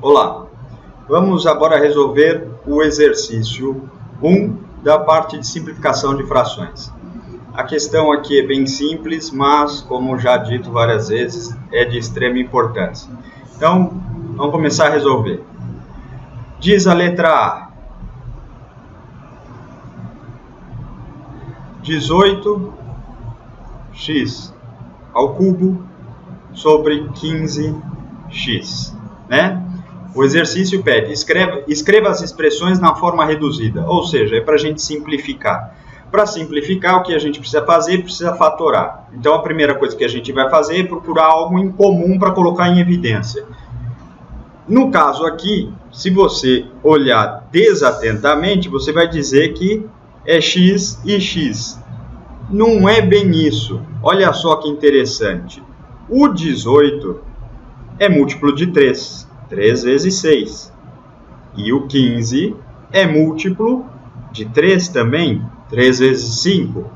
Olá, vamos agora resolver o exercício 1 da parte de simplificação de frações. A questão aqui é bem simples, mas, como já dito várias vezes, é de extrema importância. Então, vamos começar a resolver. Diz a letra A: 18x ao cubo sobre 15x, né? O exercício pede, escreva as expressões na forma reduzida, ou seja, é para a gente simplificar. Para simplificar, o que a gente precisa fazer? Precisa fatorar. Então, a primeira coisa que a gente vai fazer é procurar algo em comum para colocar em evidência. No caso aqui, se você olhar desatentamente, você vai dizer que é x e x. Não é bem isso. Olha só que interessante. O 18 é múltiplo de 3. 3 vezes 6. E o 15 é múltiplo de 3 também. 3 vezes 5.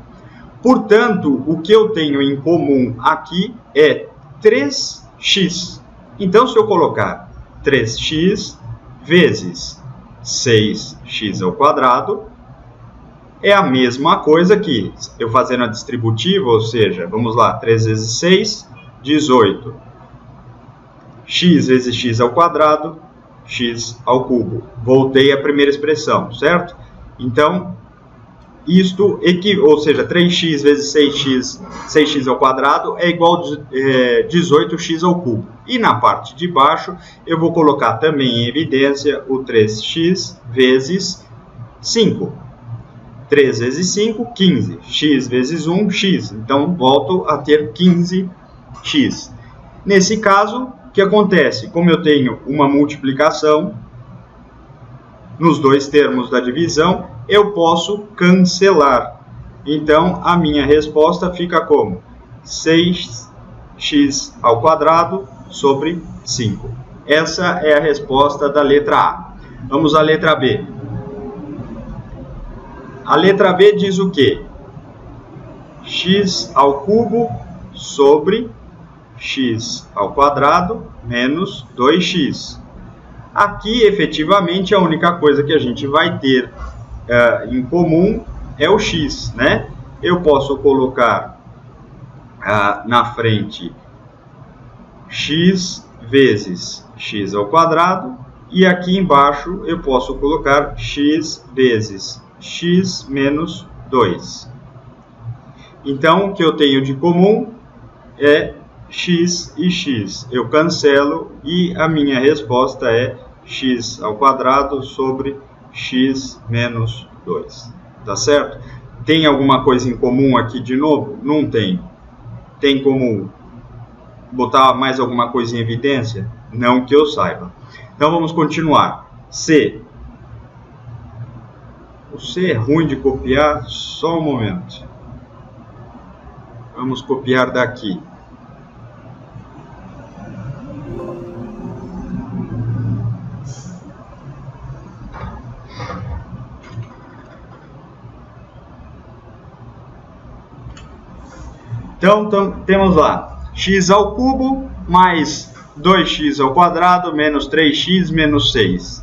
Portanto, o que eu tenho em comum aqui é 3x. Então, se eu colocar 3x vezes 6x ao quadrado, é a mesma coisa que eu fazendo a distributiva, ou seja, vamos lá, 3 vezes 6, 18. X vezes x ao quadrado, x ao cubo. Voltei à primeira expressão, certo? Então, isto, ou seja, 3x vezes 6x ao quadrado é igual a 18x ao cubo. E na parte de baixo, eu vou colocar também em evidência o 3x vezes 5. 3 vezes 5, 15. X vezes 1, x. Então, volto a ter 15x. Nesse caso, o que acontece? Como eu tenho uma multiplicação nos dois termos da divisão, eu posso cancelar. Então, a minha resposta fica como 6x ao quadrado sobre 5. Essa é a resposta da letra A. Vamos à letra B. A letra B diz o quê? X ao cubo sobre x ao quadrado menos 2x. Aqui, efetivamente, a única coisa que a gente vai ter em comum é o x, né? Eu posso colocar na frente x vezes x ao quadrado e aqui embaixo eu posso colocar x vezes x menos 2. Então, o que eu tenho de comum é x e x. Eu cancelo e a minha resposta é x ao quadrado sobre x menos 2. Tá certo? Tem alguma coisa em comum aqui de novo? Não tem. Tem como botar mais alguma coisa em evidência? Não que eu saiba. Então vamos continuar. C. O C é ruim de copiar, só um momento. Vamos copiar daqui. Então, temos lá x ao cubo mais 2x ao quadrado menos 3x menos 6.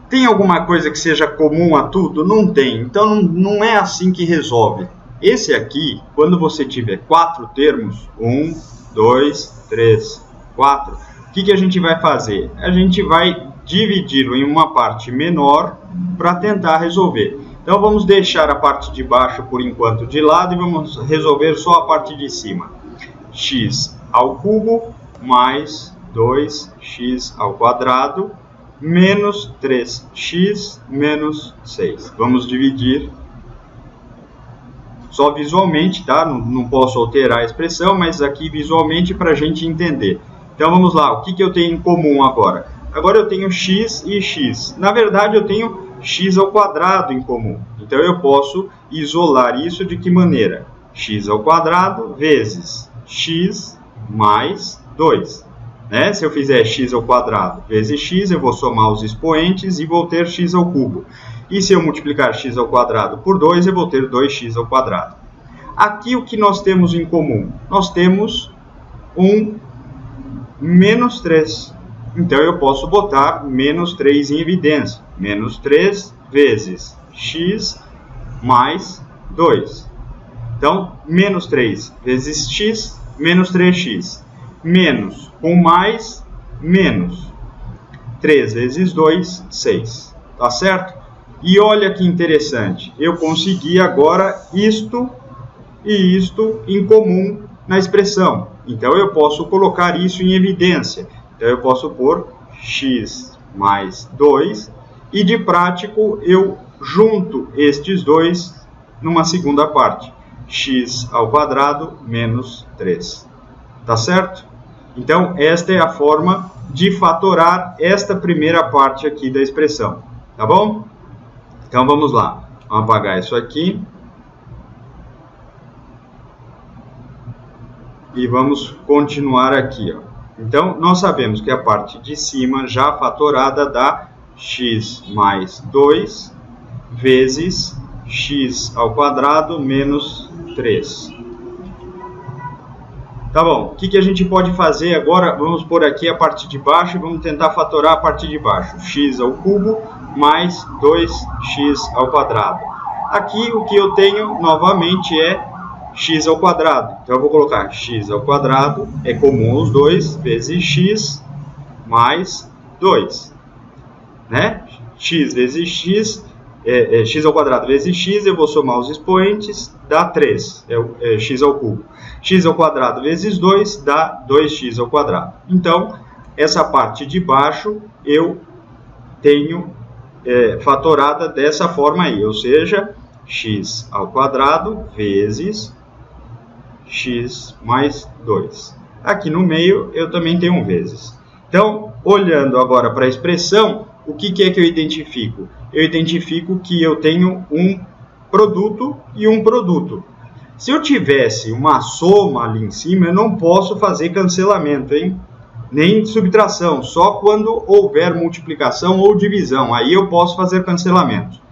Tem alguma coisa que seja comum a tudo? Não tem. Então, não é assim que resolve. Esse aqui, quando você tiver 4 termos, 1, 2, 3, 4, o que a gente vai fazer? A gente vai dividi-lo em uma parte menor para tentar resolver. Então, vamos deixar a parte de baixo, por enquanto, de lado e vamos resolver só a parte de cima. X ao cubo mais 2x ao quadrado menos 3x menos 6. Vamos dividir só visualmente, tá? Não posso alterar a expressão, mas aqui visualmente para a gente entender. Então, vamos lá. O que eu tenho em comum agora? Agora eu tenho x e x. Na verdade, eu tenho x ao quadrado em comum. Então, eu posso isolar isso de que maneira? X ao quadrado vezes x mais 2. Né? Se eu fizer x ao quadrado vezes x, eu vou somar os expoentes e vou ter x ao cubo. E se eu multiplicar x ao quadrado por 2, eu vou ter 2x ao quadrado. Aqui, o que nós temos em comum? Nós temos um menos 3. Então, eu posso botar menos 3 em evidência. Menos 3 vezes x mais 2. Então, menos 3 vezes x, menos 3x. Menos com mais, menos. 3 vezes 2, 6. Tá certo? E olha que interessante. Eu consegui agora isto e isto em comum na expressão. Então, eu posso colocar isso em evidência. Então, eu posso pôr x mais 2. E de prático, eu junto estes dois numa segunda parte. X ao quadrado menos 3. Tá certo? Então, esta é a forma de fatorar esta primeira parte aqui da expressão. Tá bom? Então, vamos lá. Vamos apagar isso aqui. E vamos continuar aqui, ó. Então, nós sabemos que a parte de cima, já fatorada, dá x mais 2 vezes x ao quadrado menos 3. Tá bom, o que a gente pode fazer agora? Vamos pôr aqui a parte de baixo e vamos tentar fatorar a parte de baixo. X ao cubo mais 2x ao quadrado. Aqui o que eu tenho novamente é x ao quadrado. Então eu vou colocar x ao quadrado, é comum os dois, vezes x mais 2. Né? X vezes x, x ao quadrado vezes x, eu vou somar os expoentes, dá 3, x ao cubo. X ao quadrado vezes 2 dá 2x ao quadrado. Então, essa parte de baixo eu tenho fatorada dessa forma aí, ou seja, x ao quadrado vezes x mais 2. Aqui no meio eu também tenho um vezes. Então, olhando agora para a expressão, o que é que eu identifico? Eu identifico que eu tenho um produto e um produto. Se eu tivesse uma soma ali em cima, eu não posso fazer cancelamento, hein? Nem subtração, só quando houver multiplicação ou divisão. Aí eu posso fazer cancelamento.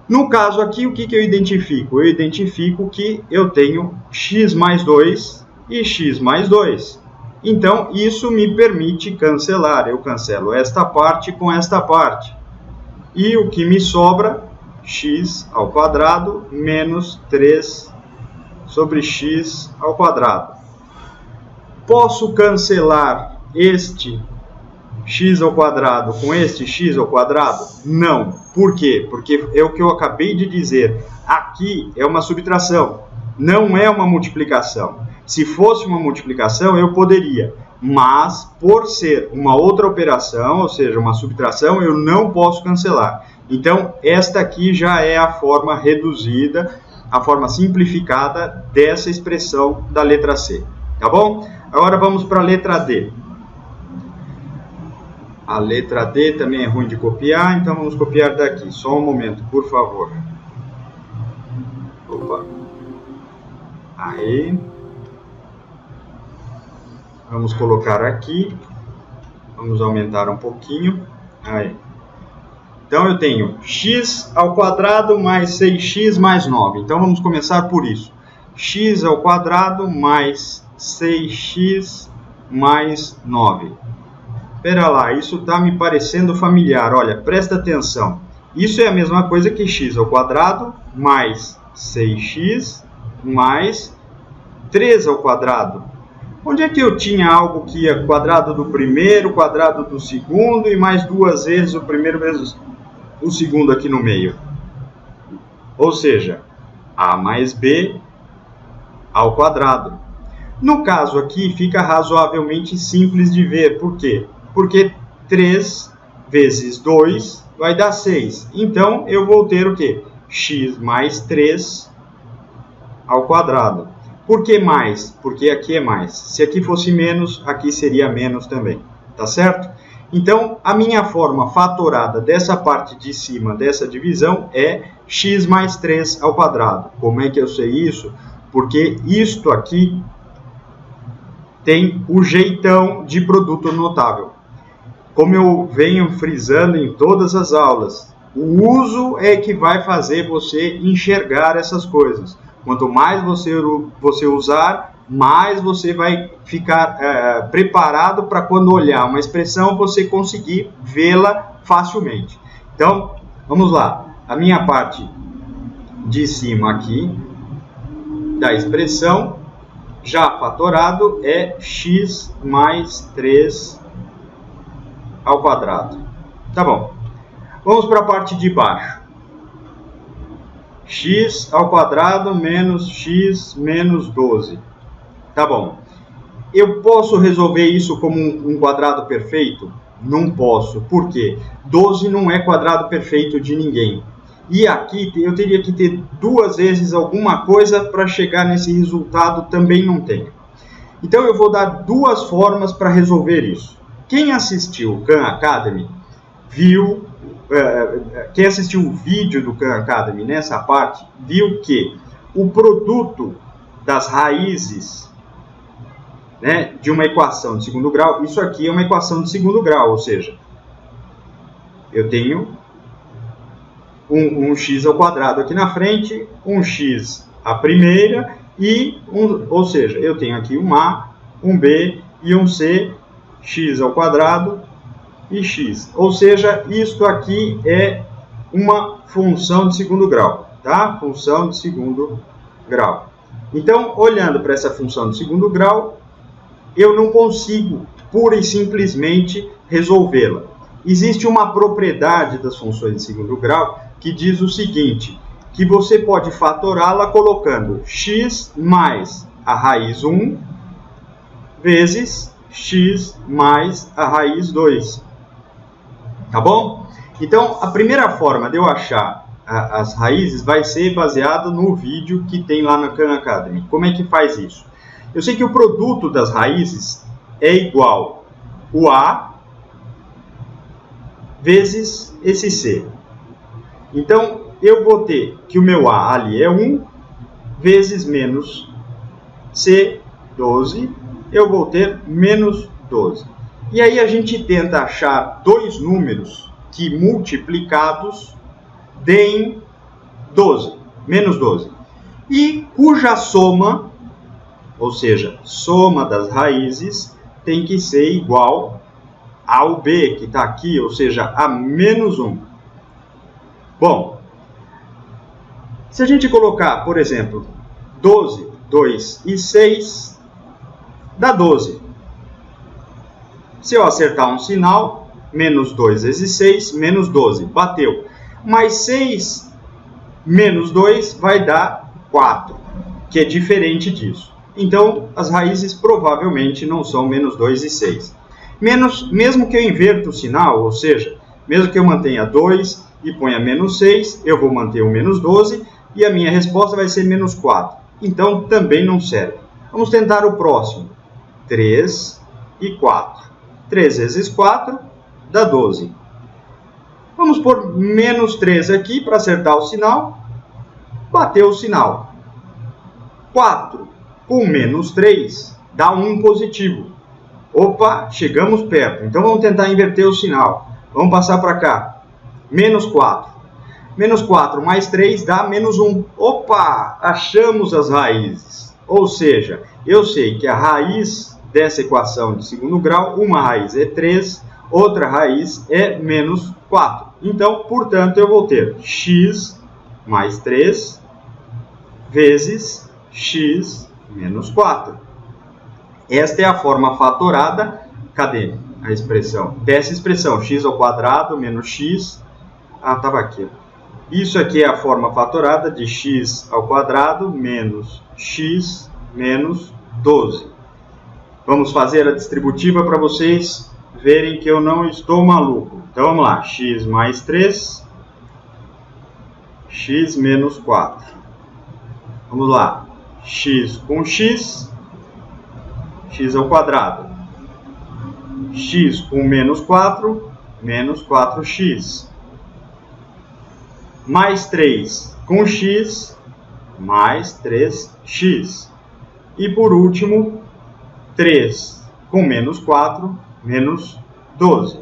No caso aqui, o que eu identifico? Eu identifico que eu tenho x mais 2 e x mais 2. Então, isso me permite cancelar. Eu cancelo esta parte com esta parte. E o que me sobra? X ao quadrado menos 3 sobre x ao quadrado. Posso cancelar este x ao quadrado com este x ao quadrado? Não. Por quê? Porque é o que eu acabei de dizer. Aqui é uma subtração, não é uma multiplicação. Se fosse uma multiplicação, eu poderia. Mas, por ser uma outra operação, ou seja, uma subtração, eu não posso cancelar. Então, esta aqui já é a forma reduzida, a forma simplificada dessa expressão da letra C. Tá bom? Agora vamos para a letra D. A letra D também é ruim de copiar, então vamos copiar daqui. Só um momento, por favor. Opa. Aí. Vamos colocar aqui. Vamos aumentar um pouquinho. Aí. Então, eu tenho x ao quadrado mais 6x mais 9. Então, vamos começar por isso. X ao quadrado mais 6x mais 9. Espera lá, isso está me parecendo familiar. Olha, presta atenção. Isso é a mesma coisa que x ao quadrado mais 6x mais 3 ao quadrado. Onde é que eu tinha algo que ia quadrado do primeiro, quadrado do segundo e mais duas vezes o primeiro vezes o segundo aqui no meio? Ou seja, a mais b ao quadrado. No caso aqui fica razoavelmente simples de ver. Por quê? Porque 3 vezes 2 vai dar 6. Então, eu vou ter o quê? X mais 3 ao quadrado. Por que mais? Porque aqui é mais. Se aqui fosse menos, aqui seria menos também. Tá certo? Então, a minha forma fatorada dessa parte de cima dessa divisão é x mais 3 ao quadrado. Como é que eu sei isso? Porque isto aqui tem o jeitão de produto notável. Como eu venho frisando em todas as aulas, o uso é que vai fazer você enxergar essas coisas. Quanto mais você usar, mais você vai ficar preparado para quando olhar uma expressão você conseguir vê-la facilmente. Então, vamos lá. A minha parte de cima aqui da expressão já fatorado é x mais 3 ao quadrado. Tá bom. Vamos para a parte de baixo. X ao quadrado menos x menos 12. Tá bom. Eu posso resolver isso como um quadrado perfeito? Não posso. Por quê? 12 não é quadrado perfeito de ninguém. E aqui eu teria que ter duas vezes alguma coisa para chegar nesse resultado, também não tenho. Então eu vou dar duas formas para resolver isso. Quem assistiu o Khan Academy viu, quem assistiu o vídeo do Khan Academy nessa parte, viu que o produto das raízes, né, de uma equação de segundo grau, isso aqui é uma equação de segundo grau, ou seja, eu tenho um x ao quadrado aqui na frente, um x à primeira, ou seja, eu tenho aqui um a, um b e um c, x ao quadrado e x. Ou seja, isto aqui é uma função de segundo grau, tá? Função de segundo grau. Então, olhando para essa função de segundo grau, eu não consigo pura e simplesmente resolvê-la. Existe uma propriedade das funções de segundo grau que diz o seguinte, que você pode fatorá-la colocando x mais a raiz 1 vezes x mais a raiz 2. Tá bom? Então, a primeira forma de eu achar as raízes vai ser baseada no vídeo que tem lá na Khan Academy. Como é que faz isso? Eu sei que o produto das raízes é igual o a vezes esse c. Então, eu vou ter que o meu a ali é 1 vezes menos c, 12, eu vou ter menos 12. E aí a gente tenta achar dois números que multiplicados deem 12, menos 12, e cuja soma, ou seja, soma das raízes, tem que ser igual ao b, que está aqui, ou seja, a menos 1. Bom, se a gente colocar, por exemplo, 12, 2 e 6, dá 12. Se eu acertar um sinal, menos 2 vezes 6, menos 12, bateu. Mais 6 menos 2 vai dar 4, que é diferente disso. Então, as raízes provavelmente não são menos 2 e 6. Mesmo que eu inverta o sinal, ou seja, mesmo que eu mantenha 2 e ponha menos 6, eu vou manter o menos 12 e a minha resposta vai ser menos 4. Então, também não serve. Vamos tentar o próximo. 3 e 4. 3 vezes 4 dá 12. Vamos pôr menos 3 aqui para acertar o sinal. Bateu o sinal. 4 com menos 3 dá 1 positivo. Opa, chegamos perto. Então vamos tentar inverter o sinal. Vamos passar para cá. Menos 4. Menos 4 mais 3 dá menos 1. Opa, achamos as raízes. Ou seja, eu sei que a raiz dessa equação de segundo grau, uma raiz é 3, outra raiz é menos 4. Então, portanto, eu vou ter x mais 3 vezes x menos 4. Esta é a forma fatorada, cadê a expressão? Dessa expressão, x ao quadrado menos x, estava aqui. Isso aqui é a forma fatorada de x ao quadrado menos x menos 12. Vamos fazer a distributiva para vocês verem que eu não estou maluco. Então vamos lá, x mais 3, x menos 4. Vamos lá, x com x, x ao quadrado. X com menos 4, menos 4x. Mais 3 com x, mais 3x. E por último, 3 com menos 4, menos 12.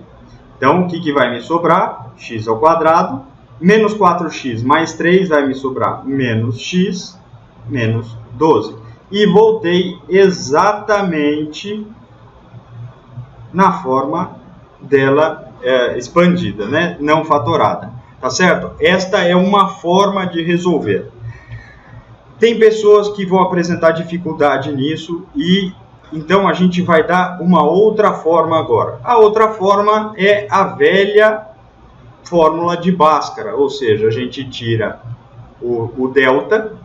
Então, o que vai me sobrar? X ao quadrado, menos 4x mais 3 vai me sobrar menos x, menos 12. e voltei exatamente na forma dela expandida, né? Não fatorada, tá certo? Esta é uma forma de resolver. Tem pessoas que vão apresentar dificuldade nisso e então a gente vai dar uma outra forma agora. A outra forma é a velha fórmula de Bhaskara, ou seja, a gente tira o delta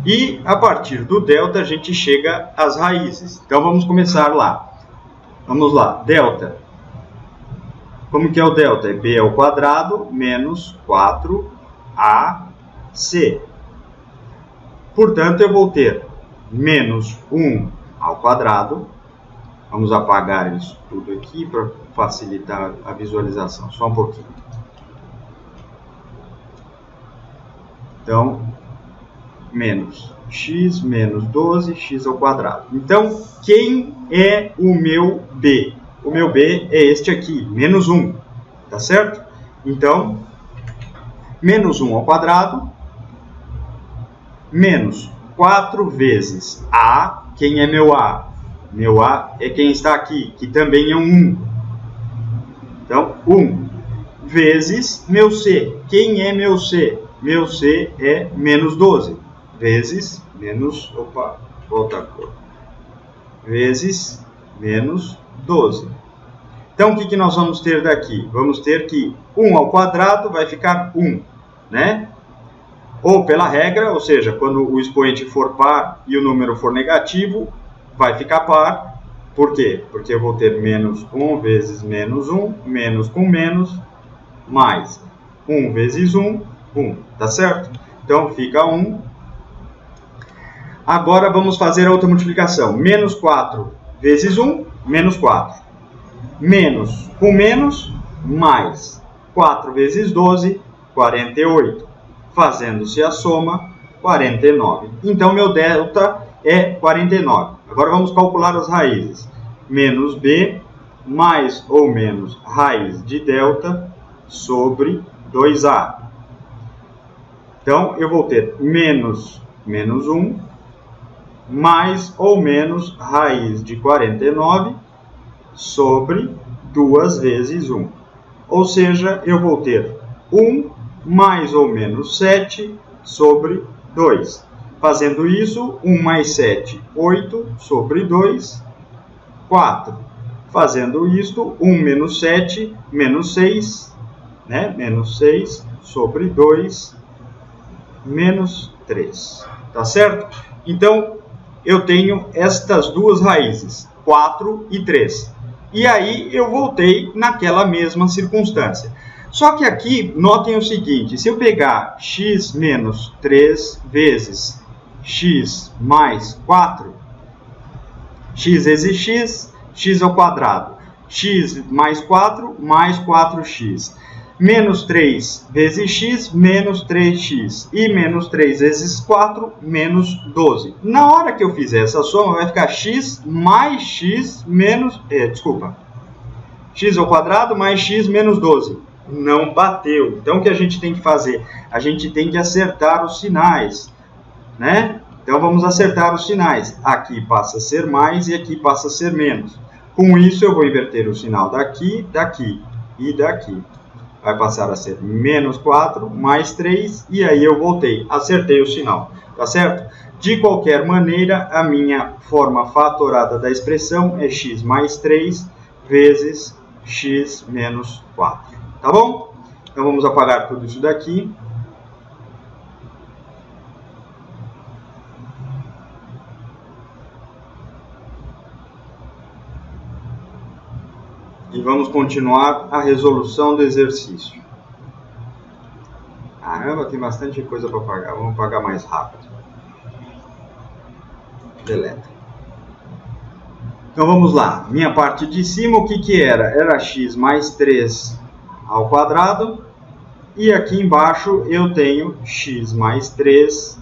e a partir do delta a gente chega às raízes. Então vamos começar lá. Vamos lá, delta. Como que é o delta? É b ao quadrado menos 4ac. Portanto, eu vou ter menos 1 ao quadrado. Vamos apagar isso tudo aqui para facilitar a visualização. Só um pouquinho. Então, menos x menos 12x ao quadrado. Então, quem é o meu b? O meu b é este aqui, menos 1. Tá certo? Então, menos 1 ao quadrado, menos 4 vezes a. Quem é meu a? Meu a é quem está aqui, que também é um 1. Então, 1 vezes meu c. Quem é meu c? Meu c é menos 12. Vezes menos... Opa, volta a cor. Vezes menos 12. Então, o que nós vamos ter daqui? Vamos ter que 1 ao quadrado vai ficar 1, né? Ou pela regra, ou seja, quando o expoente for par e o número for negativo, vai ficar par. Por quê? Porque eu vou ter menos 1 vezes menos 1, menos com menos, mais 1 vezes 1, 1. Tá certo? Então, fica 1. Agora, vamos fazer a outra multiplicação. Menos 4 vezes 1, menos 4. Menos com menos, mais 4 vezes 12, 48. Fazendo-se a soma, 49. Então, meu delta é 49. Agora, vamos calcular as raízes. Menos b, mais ou menos raiz de delta, sobre 2a. Então, eu vou ter menos 1, mais ou menos raiz de 49, sobre 2 vezes 1. Ou seja, eu vou ter 1 mais ou menos 7 sobre 2. Fazendo isso, 1 mais 7, 8 sobre 2, 4. Fazendo isto, 1 menos 7, menos 6, né? Menos 6 sobre 2, menos 3. Tá certo? Então, eu tenho estas duas raízes, 4 e 3. E aí, eu voltei naquela mesma circunstância. Só que aqui, notem o seguinte, se eu pegar x menos 3 vezes x mais 4, x vezes x, x ao quadrado, x mais 4, mais 4x, menos 3 vezes x, menos 3x, e menos 3 vezes 4, menos 12. Na hora que eu fizer essa soma, vai ficar x mais x menos... x ao quadrado mais x menos 12. Não bateu. Então, o que a gente tem que fazer? A gente tem que acertar os sinais, né? Então, vamos acertar os sinais. Aqui passa a ser mais e aqui passa a ser menos. Com isso, eu vou inverter o sinal daqui, daqui e daqui. Vai passar a ser menos 4, mais 3, e aí eu voltei. Acertei o sinal, tá certo? De qualquer maneira, a minha forma fatorada da expressão é x mais 3 vezes x menos 4. Tá bom? Então, vamos apagar tudo isso daqui. E vamos continuar a resolução do exercício. Caramba, tem bastante coisa para apagar. Vamos apagar mais rápido. Deleta. Então, vamos lá. Minha parte de cima, o que era? Era x mais 3 ao quadrado. E aqui embaixo eu tenho x mais 3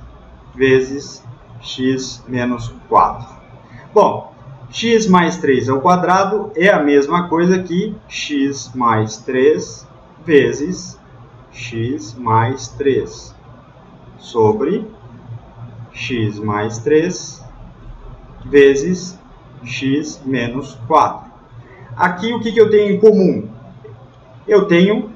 vezes x menos 4. Bom, x mais 3 ao quadrado é a mesma coisa que x mais 3 vezes x mais 3 sobre x mais 3 vezes x menos 4. Aqui o que eu tenho em comum? Eu tenho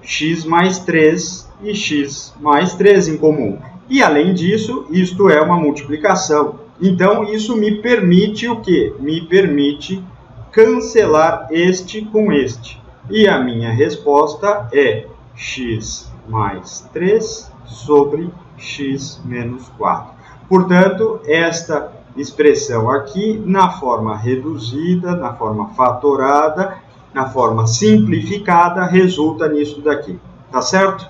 x mais 3 e x mais 3 em comum. E além disso, isto é uma multiplicação. Então isso me permite o quê? Me permite cancelar este com este. E a minha resposta é x mais 3 sobre x menos 4. Portanto, esta expressão aqui, na forma reduzida, na forma fatorada, na forma simplificada, resulta nisso daqui. Tá certo?